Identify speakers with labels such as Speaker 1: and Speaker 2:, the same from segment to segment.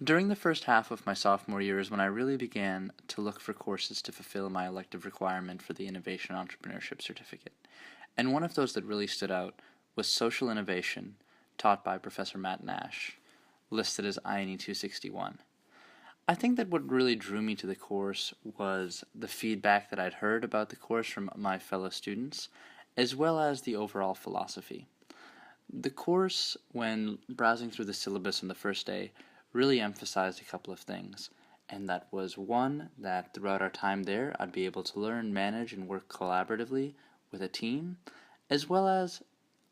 Speaker 1: During the first half of my sophomore year is when I really began to look for courses to fulfill my elective requirement for the Innovation Entrepreneurship Certificate. And one of those that really stood out was Social Innovation, taught by Professor Matt Nash, listed as INE 261. I think that what really drew me to the course was the feedback that I'd heard about the course from my fellow students, as well as the overall philosophy. The course, when browsing through the syllabus on the first day, really emphasized a couple of things. And that was one, that throughout our time there, I'd be able to learn, manage, and work collaboratively with a team, as well as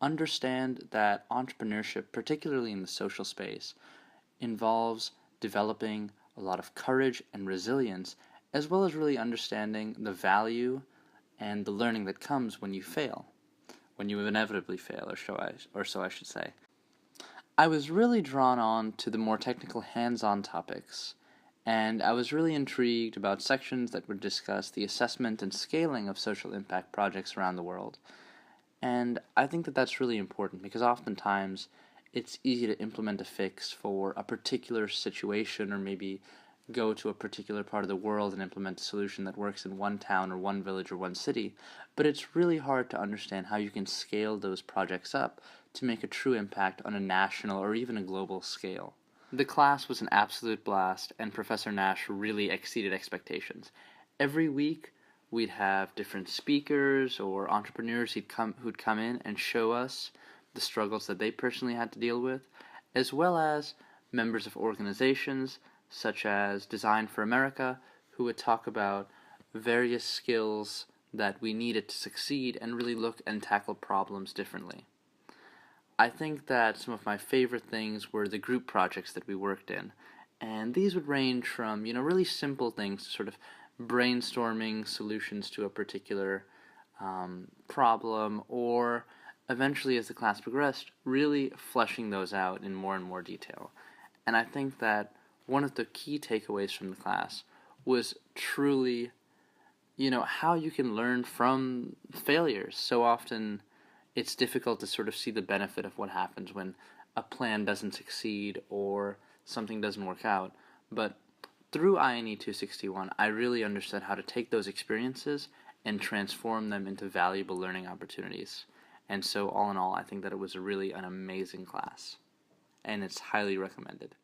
Speaker 1: understand that entrepreneurship, particularly in the social space, involves developing a lot of courage and resilience, as well as really understanding the value and the learning that comes when you fail, when you inevitably fail, or so I should say. I was really drawn on to the more technical hands-on topics, and I was really intrigued about sections that would discuss the assessment and scaling of social impact projects around the world. And I think that that's really important because oftentimes it's easy to implement a fix for a particular situation, or maybe go to a particular part of the world and implement a solution that works in one town or one village or one city, but it's really hard to understand how you can scale those projects up to make a true impact on a national or even a global scale. The class was an absolute blast, and Professor Nash really exceeded expectations. Every week, we'd have different speakers or entrepreneurs who'd come in and show us the struggles that they personally had to deal with, as well as members of organizations such as Design for America, who would talk about various skills that we needed to succeed and really look and tackle problems differently. I think that some of my favorite things were the group projects that we worked in, and these would range from, really simple things to sort of brainstorming solutions to a particular problem, or eventually, as the class progressed, really fleshing those out in more and more detail. And I think that one of the key takeaways from the class was truly, how you can learn from failures. So often it's difficult to sort of see the benefit of what happens when a plan doesn't succeed or something doesn't work out. But through INE 261, I really understood how to take those experiences and transform them into valuable learning opportunities. And so all in all, I think that it was really an amazing class, and it's highly recommended.